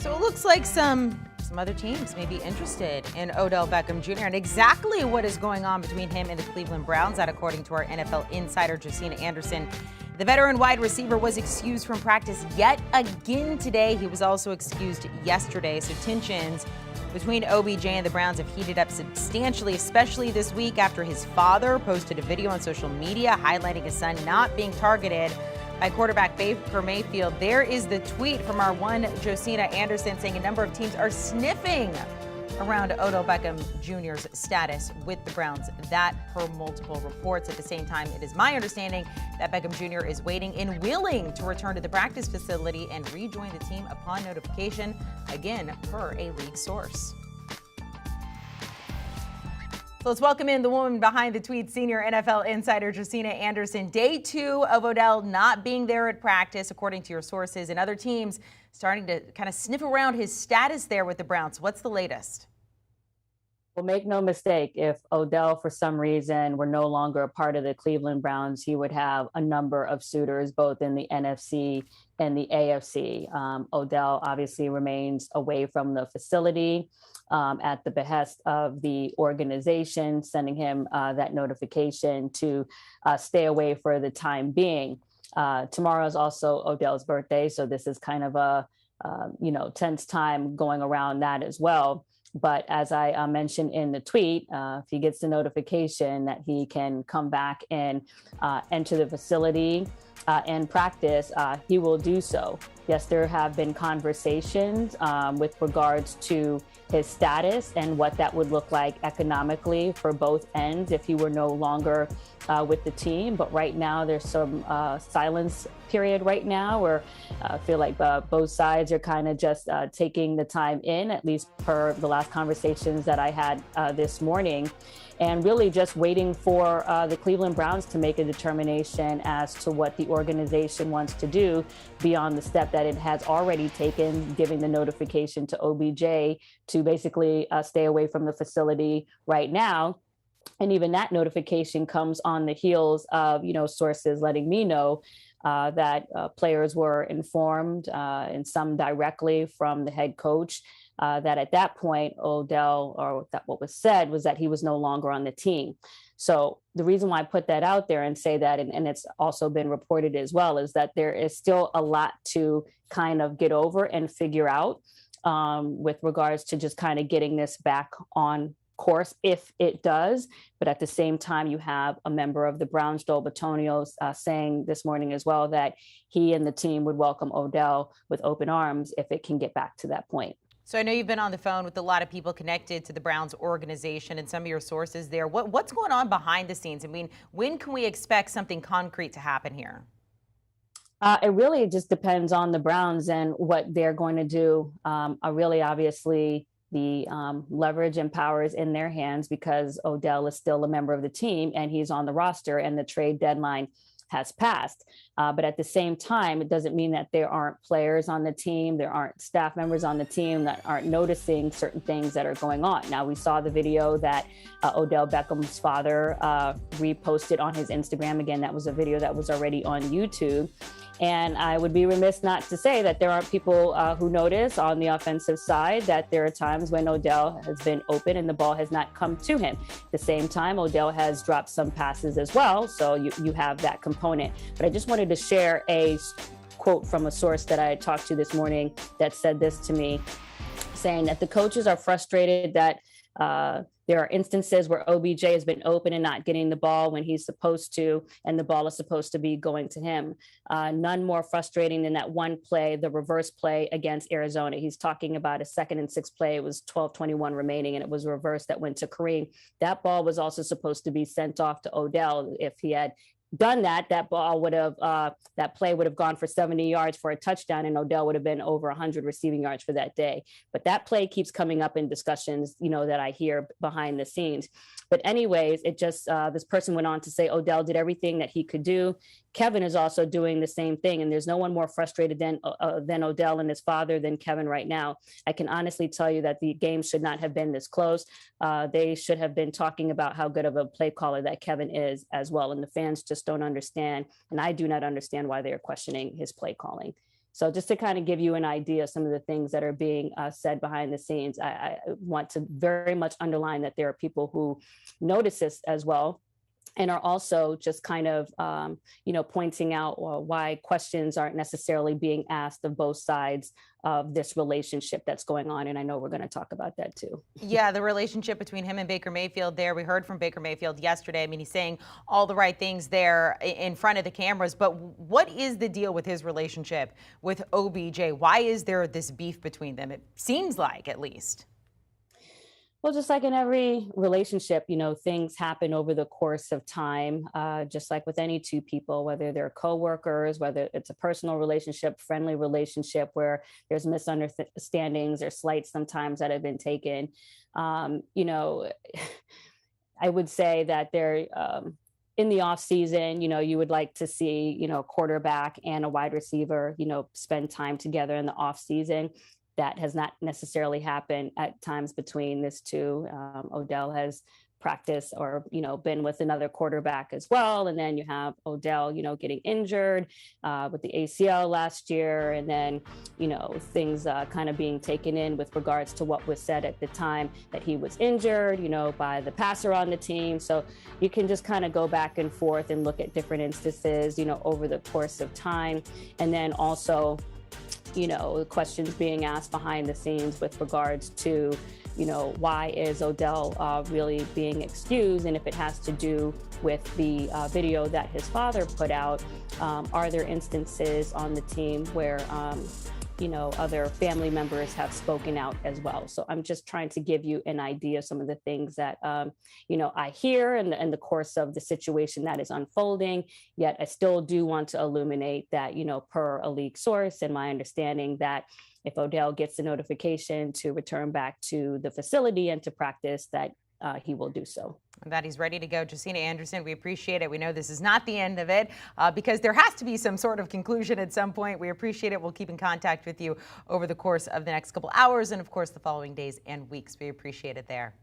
So it looks like some other teams may be interested in Odell Beckham Jr. and exactly what is going on between him and the Cleveland Browns. That, according to our NFL insider, Josina Anderson. The veteran wide receiver was excused from practice yet again today. He was also excused yesterday. So tensions between OBJ and the Browns have heated up substantially, especially this week after his father posted a video on social media highlighting his son not being targeted by quarterback Baker Mayfield. There is the tweet from our one Josina Anderson saying a number of teams are sniffing around Odell Beckham Jr.'s status with the Browns. That per multiple reports. At the same time, it is my understanding that Beckham Jr. is waiting and willing to return to the practice facility and rejoin the team upon notification, again, per a league source. So let's welcome in the woman behind the tweet, senior NFL insider Josina Anderson. Day 2 of Odell not being there at practice, according to your sources, and other teams starting to kind of sniff around his status there with the Browns. What's the latest? Well, make no mistake, if Odell, for some reason, were no longer a part of the Cleveland Browns, he would have a number of suitors, both in the NFC and the AFC. Odell obviously remains away from the facility at the behest of the organization, sending him that notification to stay away for the time being. Tomorrow is also Odell's birthday, so this is kind of a tense time going around that as well. But as I mentioned in the tweet, if he gets the notification that he can come back and enter the facility and practice, he will do so. Yes, there have been conversations with regards to his status and what that would look like economically for both ends if he were no longer with the team. But right now, there's some silence period right now where I feel like both sides are kind of just taking the time in, at least per the last conversations that I had this morning, and really just waiting for the Cleveland Browns to make a determination as to what the organization wants to do beyond the step that it has already taken, giving the notification to OBJ to basically stay away from the facility right now. And even that notification comes on the heels of, sources letting me know that players were informed, and some directly from the head coach, that at that point, Odell, or that what was said was that he was no longer on the team. So the reason why I put that out there and say that, and it's also been reported as well, is that there is still a lot to kind of get over and figure out with regards to just kind of getting this back on course, if it does. But at the same time, you have a member of the Browns, Joel Bitonio, saying this morning as well that he and the team would welcome Odell with open arms if it can get back to that point. So I know you've been on the phone with a lot of people connected to the Browns organization and some of your sources there. What's going on behind the scenes? I mean, when can we expect something concrete to happen here? It really just depends on the Browns and what they're going to do. Obviously, the leverage and power is in their hands because Odell is still a member of the team and he's on the roster and the trade deadline has passed. But at the same time, it doesn't mean that there aren't players on the team, there aren't staff members on the team that aren't noticing certain things that are going on. Now, we saw the video that Odell Beckham's father reposted on his Instagram. Again, that was a video that was already on YouTube. And I would be remiss not to say that there aren't people who notice on the offensive side that there are times when Odell has been open and the ball has not come to him. At the same time, Odell has dropped some passes as well. So you have that component. But I just wanted to share a quote from a source that I talked to this morning that said this to me, saying that the coaches are frustrated that there are instances where OBJ has been open and not getting the ball when he's supposed to, and the ball is supposed to be going to him. None more frustrating than that one play, the reverse play against Arizona. He's talking about a 2nd and 6 play. It was 12:21 remaining, and it was a reverse that went to Kareem. That ball was also supposed to be sent off to Odell. If he had done that, that play would have gone for 70 yards for a touchdown, and Odell would have been over 100 receiving yards for that day. But that play keeps coming up in discussions, that I hear behind the scenes. But anyways, it just, this person went on to say Odell did everything that he could do. Kevin is also doing the same thing. And there's no one more frustrated than Odell and his father than Kevin right now. I can honestly tell you that the game should not have been this close. They should have been talking about how good of a play caller that Kevin is as well. And the fans just don't understand. And I do not understand why they are questioning his play calling. So just to kind of give you an idea of some of the things that are being said behind the scenes, I want to very much underline that there are people who notice this as well, and are also just kind of, pointing out why questions aren't necessarily being asked of both sides of this relationship that's going on. And I know we're going to talk about that too. Yeah, the relationship between him and Baker Mayfield there. We heard from Baker Mayfield yesterday. I mean, he's saying all the right things there in front of the cameras. But what is the deal with his relationship with OBJ? Why is there this beef between them? It seems like, at least. Well, just like in every relationship, things happen over the course of time, just like with any two people, whether they're coworkers, whether it's a personal relationship, friendly relationship where there's misunderstandings or slights sometimes that have been taken. I would say that they're in the off season, you would like to see, a quarterback and a wide receiver, spend time together in the off season. That has not necessarily happened at times between this two. Odell has practiced or, been with another quarterback as well. And then you have Odell, getting injured with the ACL last year. And then, things kind of being taken in with regards to what was said at the time that he was injured, by the passer on the team. So you can just kind of go back and forth and look at different instances, over the course of time. And then also, questions being asked behind the scenes with regards to, why is Odell really being excused? And if it has to do with the video that his father put out, are there instances on the team where, other family members have spoken out as well? So I'm just trying to give you an idea of some of the things that, I hear in the course of the situation that is unfolding. Yet I still do want to illuminate that, per a league source and my understanding that if Odell gets the notification to return back to the facility and to practice, that he will do so. That he's ready to go. Josina Anderson, we appreciate it. We know this is not the end of it because there has to be some sort of conclusion at some point. We appreciate it. We'll keep in contact with you over the course of the next couple hours and, of course, the following days and weeks. We appreciate it there.